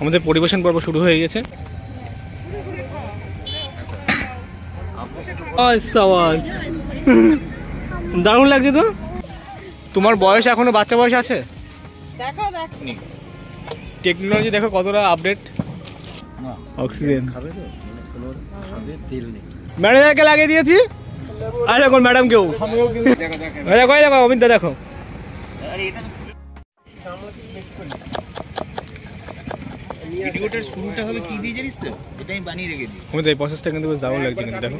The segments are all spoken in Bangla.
আমাদের পরিবেশন পর্ব শুরু হয়ে গেছে। দারুণ লাগছে তো। তোমার বয়স এখনো বাচ্চা বয়স আছে। টেকনোলজি দেখো কতটা আপডেট। অক্সিজেন ম্যানেজারকে লাগিয়ে দিয়েছি। আর এখন ম্যাডাম কেউ দেখো অমিতদা দেখো। ভিডিওটার শুরুটা হবে কি দিয়ে জানিস তো? এটা আমি বানিয়ে রেখেছি। অমিত এই প্রসেসটা কিন্তু বেশ দারুণ লাগছে কিন্তু দেখো।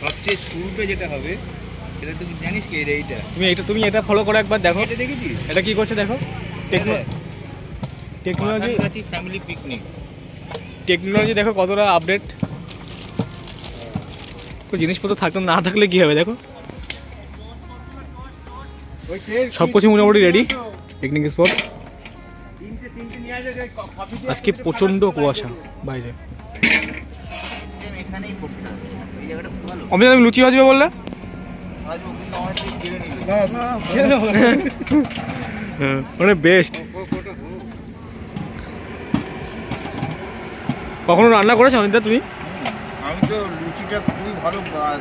সবচেয়ে শুরুটা যেটা হবে এটা তুমি জানিস কি? এইটা তুমি এটা ফলো করে একবার দেখো। এটা দেখেছিস? এটা কি করছে দেখো। Technology family picnic. টেকনোলজি দেখো কতটা আপডেট। জিনিসপত্র থাকতো না থাকলে কি হবে দেখো। সবকিছু মোটামুটি রেডি। Picnic spot. আজকে প্রচন্ড কুয়াশা বাইরে। অমিত তুমি লুচি ভাজবে বললে? মানে বেস্ট। কখনো রান্না করেছো অমিতা তুমি? আমি তো লুচিটা খুবই ভালো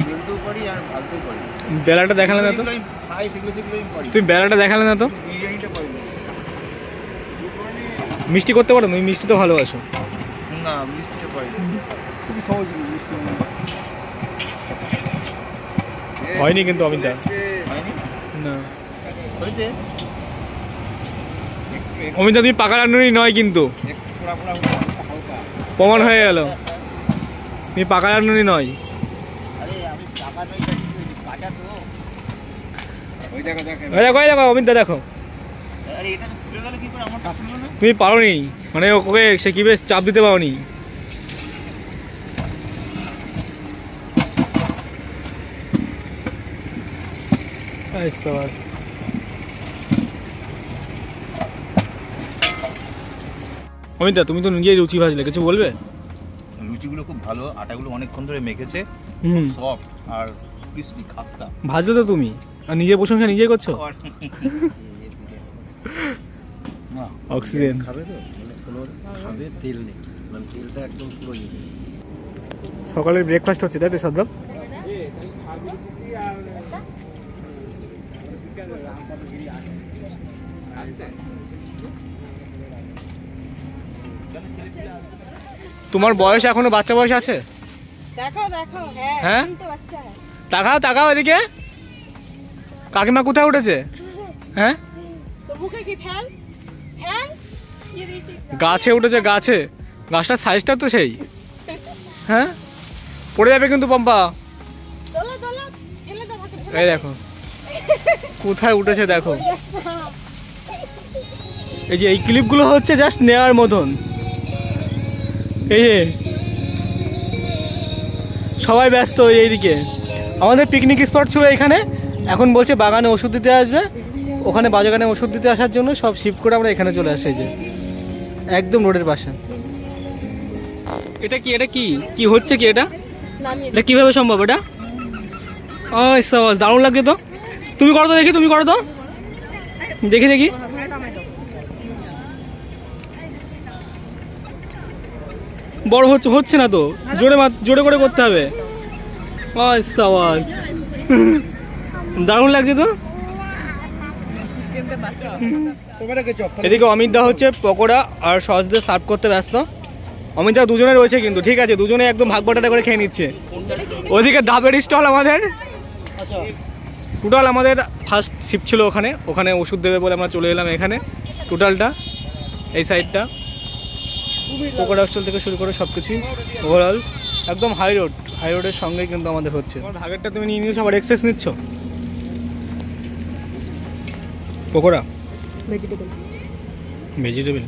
বেলতেও পারি আর ভাজতেও পারি। বেলাটা দেখালে না তো? তুমি বেলাটা দেখালে না তো? বিরিয়ানিটা পারি। মিষ্টি করতে পারো? তুমি মিষ্টি তো ভালোবাসো। না মিষ্টিটা পারি খুবই সহজ মিষ্টি। হয়নি কিন্তু অমিতা। হয়নি না হয়েছে। অমিতা তুমি পাকা রান্নুনি নয় কিন্তু, প্রমাণ হয়ে গেল তুমি পাকা রান্নুনি নয়। আরে আমি টাকা নই কাটা তো। ওই দেখো অমিতা দেখো। আরে এটা তো খুলে গেল কি করে? আমার কাটলো না। তুমি পারোনি মানে ওকে সে কি বেশ চাপ দিতে পারোনি। অমিতা তুমি তো নিজেই লুচি ভাজলে, কিছু বলবে? লুচিগুলো খুব ভালো, আটাগুলো অনেকক্ষণ ধরে মেখেছে, সফট আর ক্রিসপি খাস্তা। ভাজলে তো তুমি, আর নিজের প্রশংসা নিজেই করছো। অক্সিজেন খাবে তো কোনো খাবে, তেল নেই, মানে তেলটা একদম পুরো নেই। সকালের ব্রেকফাস্ট হচ্ছে তাই তো সাদ্দাম? তোমার বয়স এখনো বাচ্চা বয়স আছে। হ্যাঁ তাকাও তাকাও এদিকে। কাকিমা কোথায় উঠেছে? হ্যাঁ গাছে উঠেছে, গাছে। গাছটার সাইজটা তো সেই। হ্যাঁ পড়ে যাবে কিন্তু পম্পা। এই দেখো কোথায় উঠেছে দেখো। এই যে এই ক্লিপগুলো হচ্ছে জাস্ট নেওয়ার মতন। এই যে সবাই ব্যস্ত এইদিকে। আমাদের পিকনিক স্পট ছিল এখানে, এখন বলছে বাগানে ওষুধ দিতে আসবে। ওখানে বাগানে ওষুধ দিতে আসার জন্য সব শিফট করে আমরা এখানে চলে আসি। যে একদম রোডের পাশে। এটা কি কি হচ্ছে কি? এটা কিভাবে সম্ভব? এটা দারুণ লাগছে তো। তুমি করো তো দেখি, তুমি করো তো দেখি দেখি। বড় হচ্ছে না তো, জোরে করে করতে হবে। দারুণ লাগছে তো। এদিকে অমিত দা হচ্ছে পকোড়া আর সস দিয়ে সার্ভ করতে ব্যস্ত। অমিত দা দুজনে রয়েছে কিন্তু, ঠিক আছে, দুজনে একদম ভাগ বাটাটা করে খেয়ে নিচ্ছে। ওদিকে ডাবের স্টল আমাদের টোটাল আমাদের ফার্স্ট শিফট ছিল ওখানে ওষুধ দেবে বলে আমরা চলে এলাম এখানে। টোটালটা এই সাইডটা পকোড়া স্টল থেকে শুরু করে সব কিছুই ওভারঅল একদম হাই রোডের সঙ্গে কিন্তু আমাদের হচ্ছে। ভাগেরটা তুমি নিয়ে নিয়েছো, আবার এক্সেস নিচ্ছ। পকোড়া ভেজিটেবল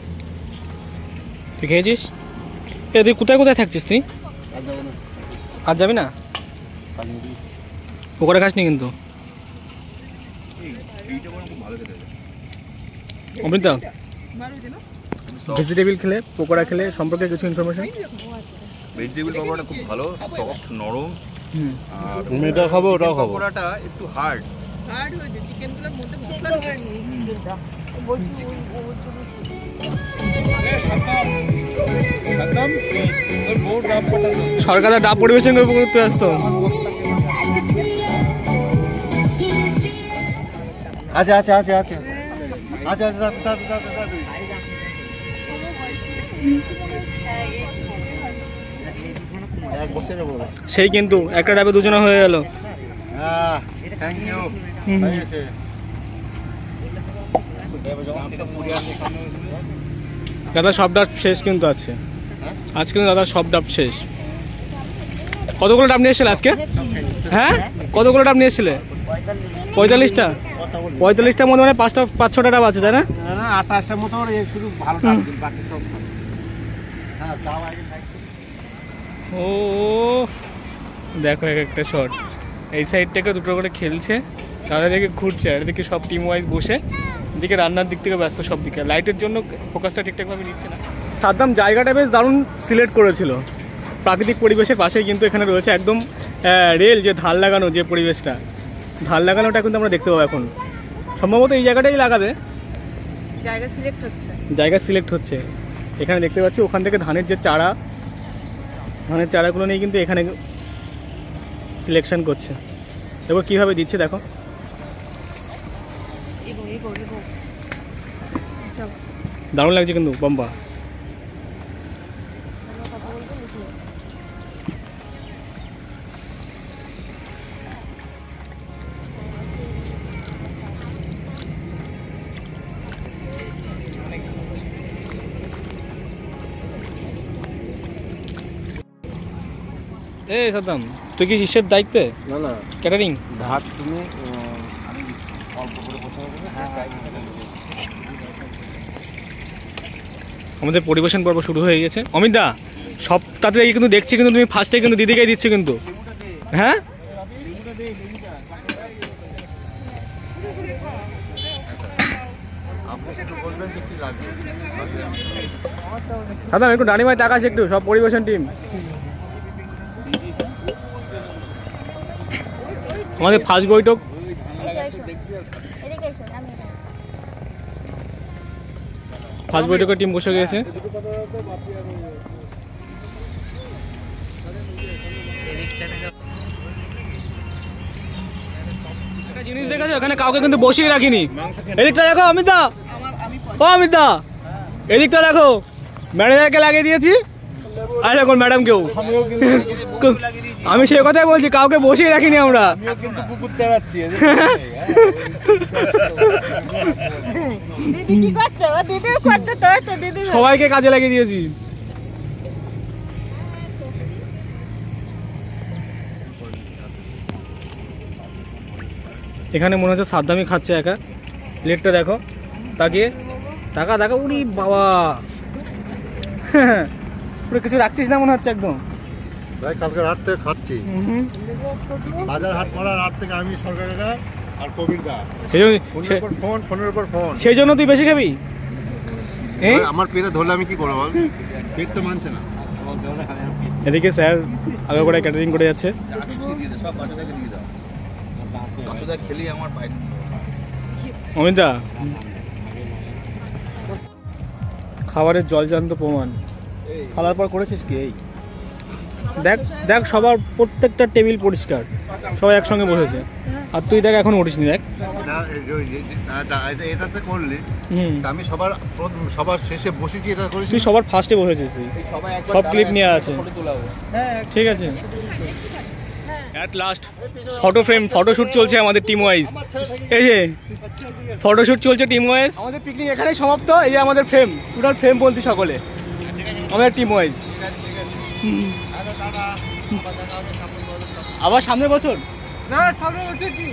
তুই খেয়েছিস? তুই কোথায় থাকছিস তুই? আর যাবি না? পকোড়া খাসনি কিন্তু। অমৃতা ভেজিটেবল খেলে পকোড়া খেলে সম্পর্কে কিছু ইনফরমেশন। ভেজিটেবল পকোড়াটা খুব ভালো, সফট নরম। আর তুমি এটা খাবো ওটাও খাবো। পকোড়াটা একটু হার্ড হয়েছে, চিকেনগুলোর মধ্যে মশলা সরকারের ডাব পরিবেশন করে করতে আসতো। আচ্ছা আচ্ছা আচ্ছা আচ্ছা আচ্ছা আচ্ছা এক বছরের বড় সেই কিন্তু একটা ডাবে দুজনে হয়ে গেল। Thank you. দাদা সব ডাব শেষ কিন্তু আছে, আজ কিন্তু দাদা সব ডাব শেষ। কতগুলো ডাব নিয়ে এসেছিলে আজকে? হ্যাঁ কতগুলো ডাব নিয়ে এসেছিলে? 45টা। 45টার মধ্যে মানে 5-6টা ডাব আছে তাই না? 28টার মতো শুধু ভালো ডাব দিন, বাকি সব ও দেখো এক একটা শট, এই সাইড থেকে দুটো করে খেলছে, তাদের দিকে ঘুরছে, আর এদিকে সব টিম ওয়াইজ বসে, এদিকে রান্নার দিক থেকে ব্যস্ত, সব দিকে লাইটের জন্য ফোকাসটা ঠিকঠাকভাবে নিচ্ছে না। সাদ্দাম জায়গাটা বেশ দারুণ সিলেক্ট করেছিল, প্রাকৃতিক পরিবেশের পাশেই কিন্তু এখানে রয়েছে একদম রেল যে ধার লাগানো, যে পরিবেশটা ধার লাগানোটা কিন্তু আমরা দেখতে পাবো এখন। সম্ভবত এই জায়গাটাই লাগাবে, জায়গা সিলেক্ট হচ্ছে। এখানে দেখতে পাচ্ছি ওখান থেকে ধানের যে চারা, ধানের চারাগুলো নিয়ে কিন্তু এখানে সিলেকশন করছে। দেখো কীভাবে দিচ্ছে, দেখো দারুণ লাগছে কিন্তু বম্বা। এই সাদ্দাম, তুই কি শিষ্যের দায়িত্বে? না না ক্যাটারিং ভাত তুমি আমাদের পরিবেশন পর্ব শুরু হয়ে গেছে। অমিত দা সব তাতে কিন্তু দেখছি, কিন্তু তুমি ফার্স্টে কিন্তু দিদিকেই দিচ্ছ কিন্তু। হ্যাঁ সাদ্দাম একটু ডানিমায় তাকাস একটু, সব পরিবেশন টিম। আমাদের ফার্স্ট বৈঠক, ফার্স্ট বৈঠকের টিম বসে গিয়েছে। একটা জিনিস দেখেছো, এখানে কাউকে কিন্তু বসিয়ে রাখিনি। এদিকটা দেখো অমিত দা, ও অমিত দা এদিকটা দেখো, ম্যানেজারকে লাগিয়ে দিয়েছি, আর এখন ম্যাডাম কেউ। আমি সে কথাই বলছি, কাউকে বসিয়ে রাখিনি আমরা। সবাইকে কাজে লাগিয়ে দিয়েছি। এখানে মনে হচ্ছে সাদ্দামই খাচ্ছে একা। প্লেটটা দেখো, তাকিয়ে টাকা দেখা, উড়ি বাবা পুরো কিছু রাখছিস না মনে হচ্ছে একদম। ভাই কালকে রাত থেকে খাচ্ছি, বাজার হাট করার রাত থেকে আমি সরকার আর কবির দা ফোনের উপর ফোন, সেই জন্য তুই বেশি খাবি। আমার পেটে ধরলে আমি কি করবো বল, পেট তো মানছে না। এদিকে স্যার আগে করে ক্যাটারিং করে যাচ্ছে। অমিতা খাবারের জলজান্ত প্রমাণ, খাওয়ার পর করেছিস কি? এই দেখ দেখ, সবার প্রত্যেকটা টেবিল পরিষ্কার, সবাই একসঙ্গে বসেছে, আর তুই দেখ এখন উঠিসনি। দেখ এটাতে করলি, আমি সবার শেষে বসেছি, এটা করেছি, তুই সবার ফার্স্টে বসেছিস, সব ক্লিপ নিয়ে আছে। ঠিক আছে, at last photo frame, photoshoot চলছে আমাদের টিম ওয়াইজ। এই যে ফটোশুট চলছে টিম ওয়াইজ, আমাদের পিকনিক এখানেই সমাপ্ত। এই যে আমাদের ফ্রেম, টোটাল ফ্রেম বলছি সকলে আমাদের টিম ওয়াইজ। আবার সামনের বছর না, সামনের বছর কি